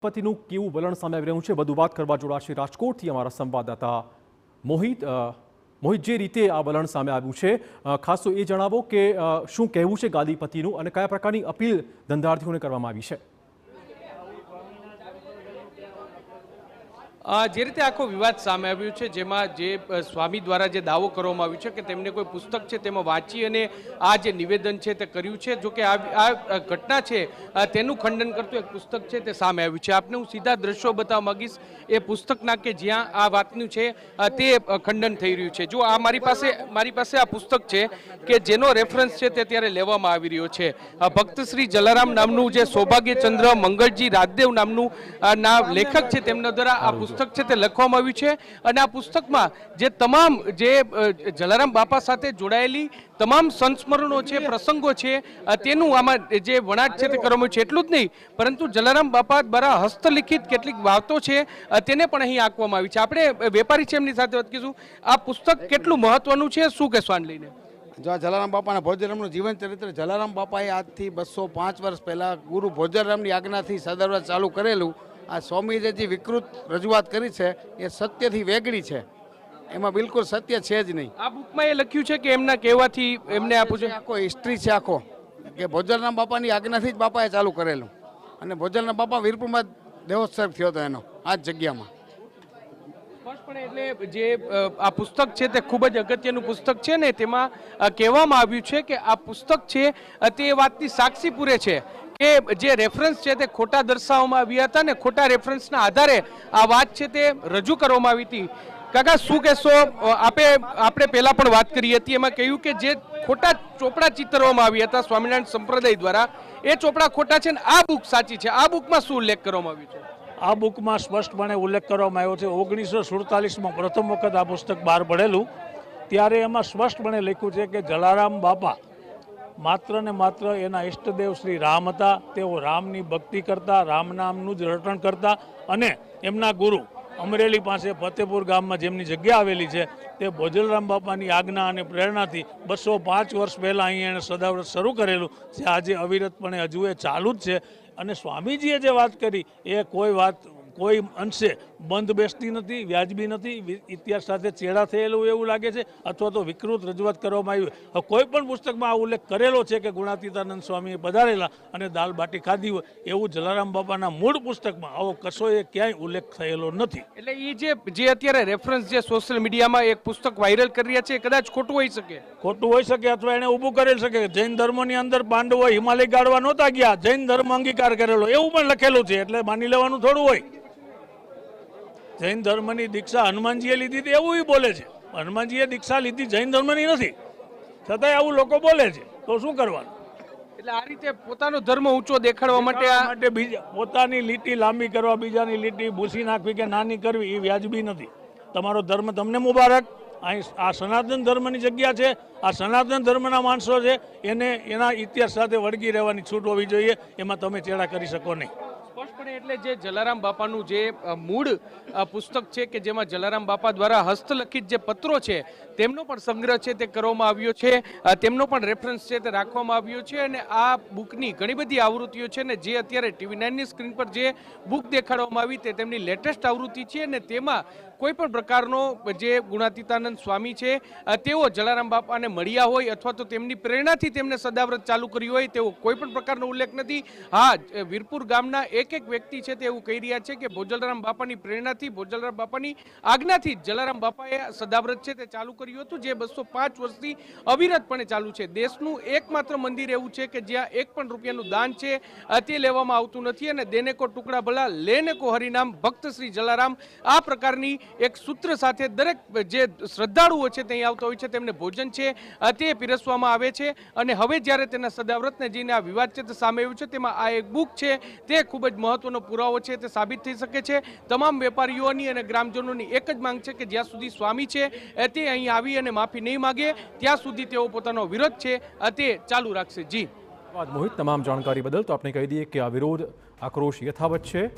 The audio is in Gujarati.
પતિનું કેવું વલણ સામે આવી રહ્યું છે વધુ વાત કરવા જોડાશે રાજકોટથી અમારા સંવાદદાતા મોહિત જે રીતે આ વલણ સામે આવ્યું છે ખાસ તો એ જણાવો કે શું કહેવું છે ગાદીપતિનું અને કયા પ્રકારની અપીલ ધંધાર્થીઓને કરવામાં આવી છે। જે રીતે આખો વિવાદ સામે આવ્યો છે જેમાં જે સ્વામી દ્વારા જે દાવો કરવામાં આવ્યો છે કે તેમને કોઈ પુસ્તક છે તેમાં વાંચી અને આ જે નિવેદન છે તે કર્યું છે, જો કે આ ઘટના છે તેનું ખંડન કરતું એક પુસ્તક છે તે સામે આવ્યું છે। આપને હું સીધા દ્રશ્યો બતાવવા માંગીશ એ પુસ્તકના કે જ્યાં આ વાતનું છે તે ખંડન થઈ રહ્યું છે। જો આ મારી પાસે આ પુસ્તક છે કે જેનો રેફરન્સ છે તે ત્યારે લેવામાં આવી રહ્યો છે। ભક્ત શ્રી જલારામ નામનું જે સૌભાગ્યચંદ્ર મંગળજી રાજદેવ નામનું લેખક છે તેમના દ્વારા આ પુસ્તક છે તે લખવામાં આવ્યું છે અને આ પુસ્તકમાં જે તમામ જે જલારામ બાપા સાથે જોડાયેલી તમામ સંસ્મરણો છે, પ્રસંગો છે તેનું આમાં જે વણાટ છે તે કરવામાં છે। એટલું જ નહીં પરંતુ જલારામ બાપા દ્વારા હસ્તલિખિત કેટલીક વાતો છે તેને પણ અહીં આંકવામાં આવી છે। આપણે વેપારી છે એમની સાથે વાત કરીશું। આ પુસ્તક કેટલું મહત્વનું છે, શું કહેશો આને લઈને? જો જલારામ બાપાના ભોજરામનું જીવન ચરિત્ર જલારામ બાપાએ આજથી 205 વર્ષ પહેલાં ગુરુ ભોજરામની આજ્ઞાથી સદાવ્રત ચાલુ કરેલું આ સ્વામીએ જે વિકૃત રજૂઆત કરી છે એ સત્યથી વેગળી છે, એમાં બિલકુલ સત્ય છે જ નહીં। આ બુકમાં એ લખ્યું છે કે એમના કહેવાથી એમને આપું છે આખો હિસ્ટ્રી છે આખો કે ભોજરામ બાપાની આજ્ઞાથી જ બાપાએ ચાલુ કરેલું અને ભોજરામ બાપા વીરપુરમાં દેહોત્સવ થયો હતો એનો આ જ જગ્યામાં। એટલે જે આ પુસ્તક છે તે ખૂબ જ અગત્યનું પુસ્તક છે ને તેમાં કહેવામાં આવ્યું છે કે આ પુસ્તક છે તે વાતની સાક્ષી પૂરે છે કે જે રેફરન્સ છે તે ખોટા દર્શાવવામાં આવ્યા હતા ને ખોટા રેફરન્સના આધારે આ વાત છે તે રજૂ કરવામાં આવી હતી। કાકા શું કહેશો? આપણે પહેલા પણ વાત કરી હતી, એમાં કહ્યું કે જે ખોટા ચોપડા ચિતરવામાં આવ્યા હતા સ્વામિનારાયણ સંપ્રદાય દ્વારા એ ચોપડા ખોટા છે ને આ બુક સાચી છે। આ બુકમાં શું ઉલ્લેખ કરવામાં આવ્યો છે? આ બુકમાં સ્પષ્ટપણે ઉલ્લેખ કરવામાં આવ્યો છે 1947માં પ્રથમ વખત આ પુસ્તક બહાર પડેલું ત્યારે એમાં સ્પષ્ટપણે લખ્યું છે કે જલારામ બાપા માત્ર ને માત્ર એના ઈષ્ટદેવ શ્રી રામ હતા, તેઓ રામની ભક્તિ કરતા, રામ નામનું જ રટણ કરતા અને એમના ગુરુ અમરેલી પાસે ફતેપુર ગામમાં જેમની જગ્યા આવેલી છે તે ભોજરામ બાપાની આજ્ઞા અને પ્રેરણાથી 205 વર્ષ પહેલાં અહીં એણે સદાવ્રત શરૂ કરેલું જે આજે અવિરતપણે હજુ એ ચાલુ જ છે। અને સ્વામીજીએ જે વાત કરી એ કોઈ અંશે બંધ બેસતી નથી, વ્યાજબી નથી, ઇતિહાસ સાથે ચેડા થયેલું એવું લાગે છે અથવા તો વિકૃત રજૂઆત કરવામાં આવી। કોઈ પણ પુસ્તકમાં આ ઉલ્લેખ કરેલો છે કે ગુણાતીતાનંદ સ્વામીએ પધારેલા અને દાલ બાટી ખાધી હોય એવું જલારામ બાપાના મૂળ પુસ્તકમાં આવો કશોય ક્યાંય ઉલ્લેખ થયેલો નથી। એટલે એ જે અત્યારે રેફરન્સ જે સોશિયલ મીડિયામાં એક પુસ્તક વાયરલ કરી રહ્યા છે એ કદાચ ખોટું હોઈ શકે, અથવા એને ઊભું કરેલ શકે। જૈન ધર્મની અંદર પાંડવો હિમાલય ગાળવા નહોતા ગયા, જૈન ધર્મ અંગીકાર કરેલો એવું પણ લખેલું છે, એટલે માની લેવાનું થોડું હોય। જૈન ધર્મની દીક્ષા હનુમાનજીએ લીધી હતી એવું બોલે છે, હનુમાનજીએ દીક્ષા લીધી જૈન ધર્મની નથી, છતાંય આવું લોકો બોલે છે, તો શું કરવાનું? એટલે આ રીતે પોતાનો ધર્મ ઊંચો દેખાડવા માટે પોતાની લીટી લાંબી કરવા, બીજાની લીટી ભૂસી નાખવી કે નાની કરવી એ વ્યાજબી નથી। તમારો ધર્મ તમને મુબારક। અહીં આ સનાતન ધર્મની જગ્યા છે, આ સનાતન ધર્મના માણસો છે, એને એના ઇતિહાસ સાથે વળગી રહેવાની છૂટ હોવી જોઈએ, એમાં તમે ચેડા કરી શકો નહીં। એટલે જે જલારામ બાપાનું જે મૂળ પુસ્તક છે કે જેમાં જલારામ બાપા દ્વારા હસ્તલિખિત જે પત્રો છે તેમનો પણ સંગ્રહ છે તે કરવામાં આવ્યો છે, તેમનો પણ રેફરન્સ છે તે રાખવામાં આવ્યો છે અને આ બુકની ઘણી બધી આવૃત્તિઓ છે ને જે અત્યારે TV9ની સ્ક્રીન પર જે બુક દેખાડવામાં આવી તે તેમની લેટેસ્ટ આવૃત્તિ છે અને તેમાં કોઈ પણ પ્રકારનો જે ગુણાતીતાનંદ સ્વામી છે તેઓ જલારામ બાપાને મળ્યા હોય અથવા તો તેમની પ્રેરણાથી તેમને સદાવ્રત ચાલુ કર્યું હોય તેવો કોઈ પણ પ્રકારનો ઉલ્લેખ નથી। હા, વીરપુર ગામના એક વ્યક્તિ છે તે એવું કહી રહ્યા છે કે ભોજરામ બાપાની પ્રેરણાથી, ભોજરામ બાપાની આજ્ઞાથી જલારામ બાપાએ સદાવ્રત છે તે ચાલુ કર્યું હતું જે 205 વર્ષથી અવિરતપણે ચાલુ છે। દેશનું એકમાત્ર મંદિર એવું છે કે જ્યાં એક પણ રૂપિયાનું દાન છે તે લેવામાં આવતું નથી અને દેને કો ટુકડા ભલા લેને કો હરિનામ, ભક્ત શ્રી જલારામ આ પ્રકારની એક સૂત્ર સાથે દરેક જે શ્રદ્ધાળુઓ છે ત્યાં આવતા હોય છે તેમને ભોજન છે તે પીરસવામાં આવે છે અને હવે જ્યારે તેના સદાવ્રતને જઈને આ વિવાદ છે તે સામે આવ્યું છે તેમાં આ એક બુક છે તે ખૂબ જ મહત્વનો પુરાવો છે તે સાબિત થઈ શકે છે। તમામ વેપારીઓની અને ગ્રામજનોની એક જ માંગ છે કે જ્યાં સુધી સ્વામી છે તે અહીં આવી અને માફી નહીં માગે ત્યાં સુધી તેઓ પોતાનો વિરોધ છે તે ચાલુ રાખશે। જી મોહિત, તમામ જાણકારી બદલ તો આપણે કહી દઈએ કે આ વિરોધ આક્રોશ યથાવત છે।